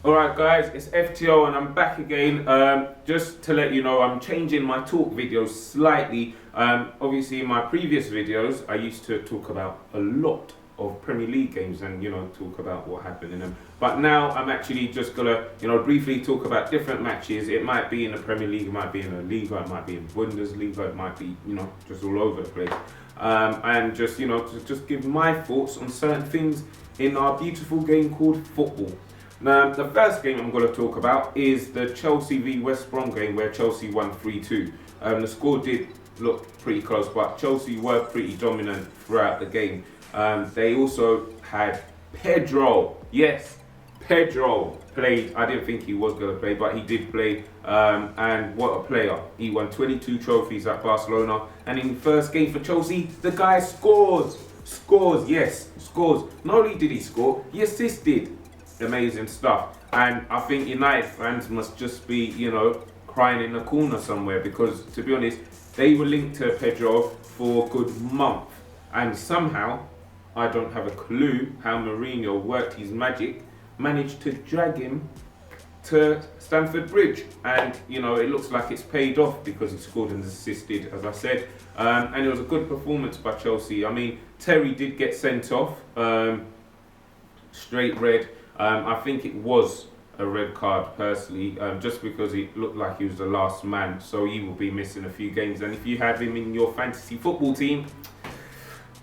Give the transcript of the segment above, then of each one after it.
Alright guys, it's FTO and I'm back again. Just to let you know, I'm changing my talk videos slightly. Obviously in my previous videos, I used to talk about a lot of Premier League games and, talk about what happened in them. But now I'm actually just gonna, briefly talk about different matches. It might be in the Premier League, it might be in the Liga, it might be in Bundesliga, it might be, just all over the place. And just, to just give my thoughts on certain things in our beautiful game called football. Now, the first game I'm going to talk about is the Chelsea v West Brom game where Chelsea won 3-2. The score did look pretty close, but Chelsea were pretty dominant throughout the game. They also had Pedro. Yes, Pedro played. I didn't think he was going to play, but he did play. And what a player. He won 22 trophies at Barcelona. And in the first game for Chelsea, the guy scores. Yes, scores. Not only did he score, he assisted. Amazing stuff. And I think United fans must just be, crying in the corner somewhere, because to be honest, they were linked to Pedro for a good month, and somehow, I don't have a clue how Mourinho worked his magic, managed to drag him to Stamford Bridge, and it looks like it's paid off because he scored and assisted, as I said, and it was a good performance by Chelsea. I mean, Terry did get sent off, straight red. I think it was a red card personally, just because it looked like he was the last man, so he will be missing a few games. And if you have him in your fantasy football team,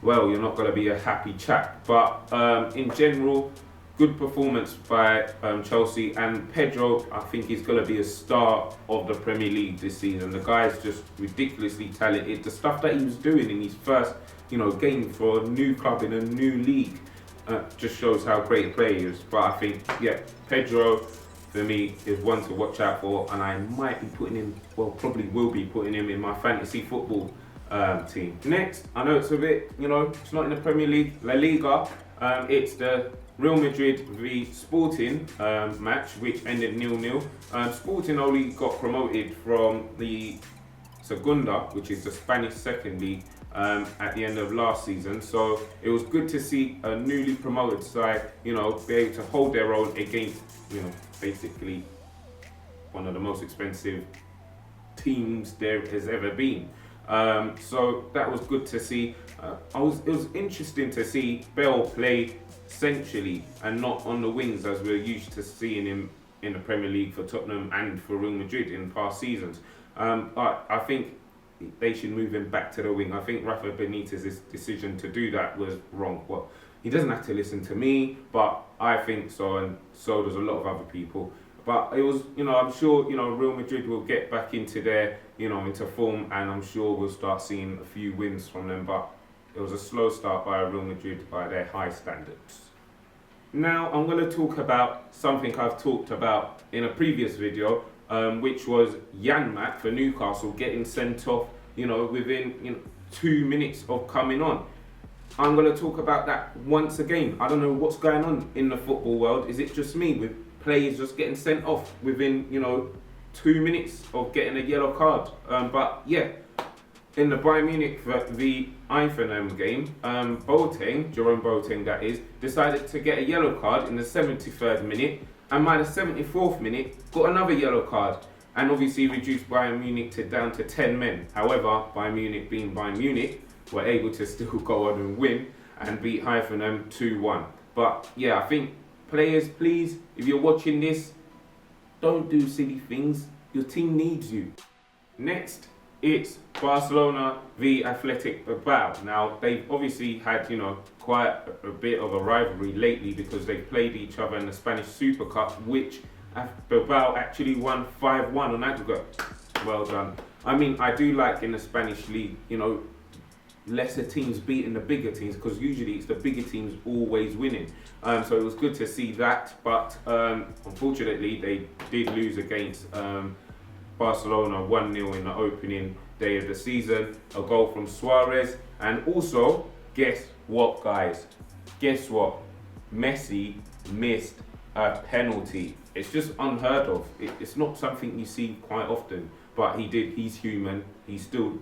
well, you're not going to be a happy chap. But in general, good performance by Chelsea, and Pedro, I think he's going to be a star of the Premier League this season. The guy is just ridiculously talented. The stuff that he was doing in his first, game for a new club in a new league. Just shows how great a player he is. But I think, Pedro, for me, is one to watch out for, and I might be putting him, probably will be putting him in my fantasy football team. Next, I know it's a bit, it's not in the Premier League, La Liga. It's the Real Madrid v Sporting match, which ended 0-0. Sporting only got promoted from the Segunda, which is the Spanish second league, at the end of last season, so it was good to see a newly promoted side, be able to hold their own against, basically one of the most expensive teams there has ever been. So that was good to see. It was interesting to see Bell play centrally and not on the wings as we're used to seeing him in the Premier League for Tottenham and for Real Madrid in past seasons. I think they should move him back to the wing. I think Rafa Benitez's decision to do that was wrong. Well, he doesn't have to listen to me, but I think so, and so does a lot of other people. But it was, I'm sure, Real Madrid will get back into their, into form, and I'm sure we'll start seeing a few wins from them. But it was a slow start by Real Madrid by their high standards. Now, I'm going to talk about something I've talked about in a previous video, which was Janmaat for Newcastle getting sent off, within 2 minutes of coming on. I'm going to talk about that once again. I don't know what's going on in the football world. Is it just me with players just getting sent off within, 2 minutes of getting a yellow card? But yeah, in the Bayern Munich v Evrything game, Jerome Boateng that is, decided to get a yellow card in the 73rd minute, and by the 74th minute, got another yellow card, and obviously reduced Bayern Munich down to 10 men. However, Bayern Munich being Bayern Munich, were able to still go on and win and beat Evrything 2-1. But yeah, I think players, please, if you're watching this, don't do silly things. Your team needs you. Next, it's Barcelona v Athletic Bilbao. Now, they've obviously had, quite a bit of a rivalry lately because they've played each other in the Spanish Super Cup, which Bilbao actually won 5-1 on aggregate. Well done. I mean, I do like in the Spanish league, lesser teams beating the bigger teams, because usually it's the bigger teams always winning. So it was good to see that, but unfortunately they did lose against Barcelona 1-0 in the opening day of the season. A goal from Suarez, and also, guess what, guys? Guess what? Messi missed a penalty. It's just unheard of. It's not something you see quite often, but he did. He's human. He's still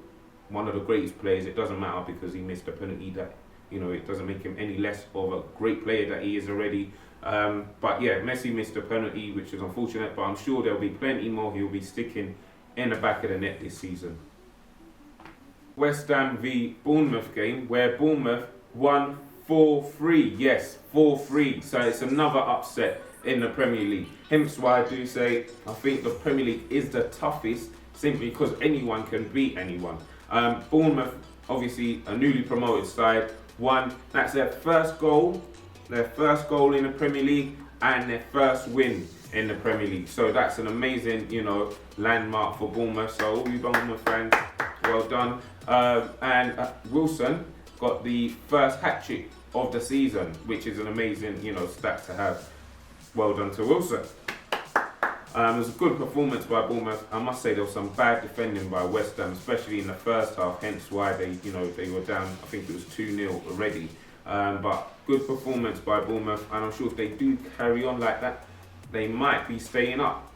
one of the greatest players. It doesn't matter because he missed a penalty that, it doesn't make him any less of a great player that he is already. But yeah, Messi missed a penalty, which is unfortunate, but I'm sure there'll be plenty more he'll be sticking in the back of the net this season. West Ham v Bournemouth game, where Bournemouth won 4-3. Yes, 4-3. So it's another upset in the Premier League. Hence why I do say I think the Premier League is the toughest, simply because anyone can beat anyone. Bournemouth, obviously a newly promoted side, won. That's their first goal in the Premier League and their first win in the Premier League. So that's an amazing, landmark for Bournemouth. So all you Bournemouth fans, well done. And Wilson got the first hat-trick of the season, which is an amazing, stat to have. Well done to Wilson. It was a good performance by Bournemouth. I must say there was some bad defending by West Ham, especially in the first half, hence why they were down, I think it was 2-0 already. But good performance by Bournemouth, and I'm sure if they do carry on like that, they might be staying up.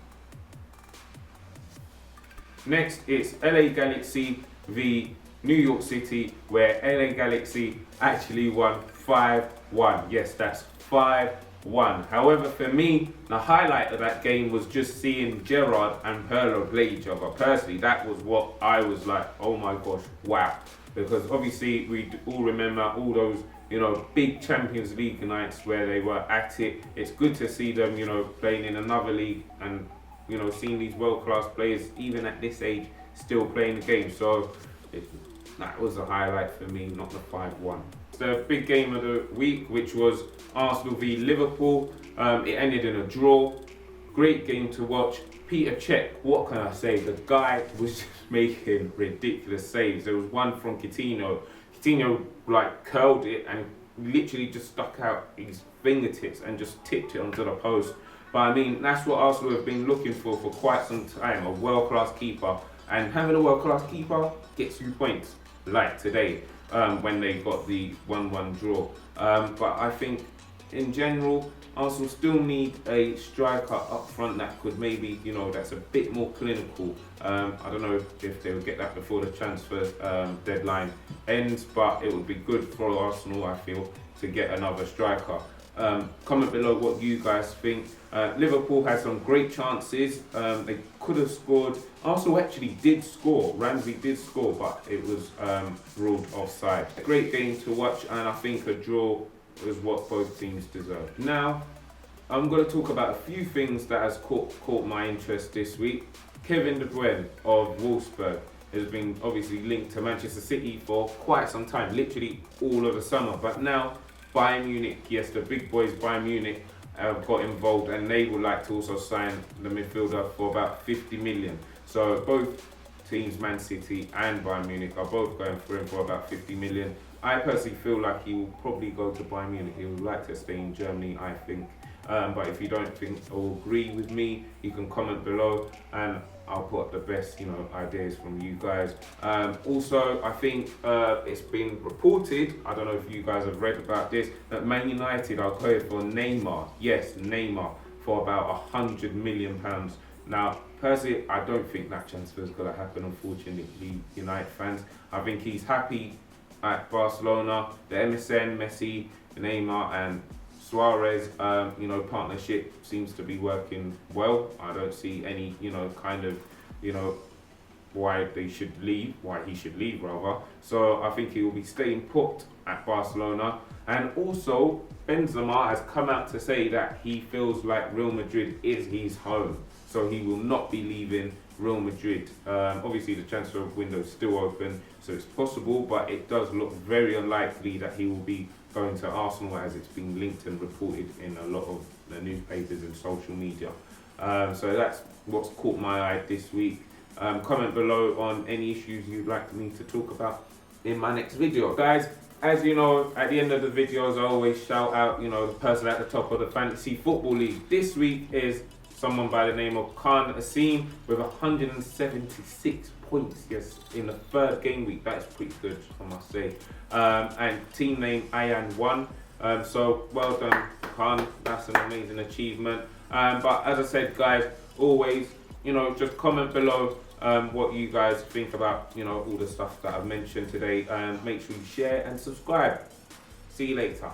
Next, it's LA Galaxy v New York City, where LA Galaxy actually won 5-1. Yes, that's 5-1. However, for me, the highlight of that game was just seeing Gerrard and Pirlo play each other. Personally, that was what I was like, oh my gosh, wow. Because obviously we all remember all those, big Champions League nights where they were at it. It's good to see them, playing in another league and, seeing these world-class players, even at this age, still playing the game. So that was a highlight for me, not the 5-1. The big game of the week, which was Arsenal v Liverpool. It ended in a draw. Great game to watch. Peter Cech, what can I say? The guy was just making ridiculous saves. There was one from Coutinho. Coutinho curled it and literally just stuck out his fingertips and just tipped it onto the post. But I mean, that's what Arsenal have been looking for quite some time, a world-class keeper. And having a world-class keeper gets you points, like today, when they got the 1-1 draw. But I think, in general, Arsenal still need a striker up front that could maybe, that's a bit more clinical. I don't know if they would get that before the transfer deadline ends, but it would be good for Arsenal, I feel, to get another striker. Comment below what you guys think. Liverpool had some great chances. They could have scored. Arsenal actually did score. Ramsey did score, but it was ruled offside. A great game to watch, and I think a draw is what both teams deserve. Now, I'm going to talk about a few things that has caught my interest this week. Kevin De Bruyne of Wolfsburg has been obviously linked to Manchester City for quite some time, literally all of the summer. But now, Bayern Munich, yes, the big boys Bayern Munich have got involved, and they would like to also sign the midfielder for about 50 million. So both teams, Man City and Bayern Munich, are both going for him for about 50 million. I personally feel like he will probably go to Bayern Munich. He would like to stay in Germany, I think. But if you don't think or agree with me, you can comment below and I'll put up the best, ideas from you guys. Also, I think it's been reported, I don't know if you guys have read about this, that Man United are going for Neymar. Yes, Neymar, for about £100 million. Now, personally, I don't think that transfer is going to happen, unfortunately, United fans. I think he's happy at Barcelona. The MSN, Messi, Neymar and Suarez, partnership seems to be working well. I don't see any, why he should leave rather. So I think he will be staying put at Barcelona. And also, Benzema has come out to say that he feels like Real Madrid is his home. So he will not be leaving Real Madrid. Obviously, the transfer window is still open, so it's possible, but it does look very unlikely that he will be going to Arsenal, as it's been linked and reported in a lot of the newspapers and social media. So that's what's caught my eye this week. Comment below on any issues you'd like me to talk about in my next video. Guys, as you know, at the end of the videos, I always shout out, the person at the top of the Fantasy Football League. This week is someone by the name of Khan Asim with 176 points, yes, in the third game week. That's pretty good, I must say. And team name Ayan1. So well done, Khan. That's an amazing achievement. But as I said, guys, always, just comment below what you guys think about, all the stuff that I've mentioned today. And make sure you share and subscribe. See you later.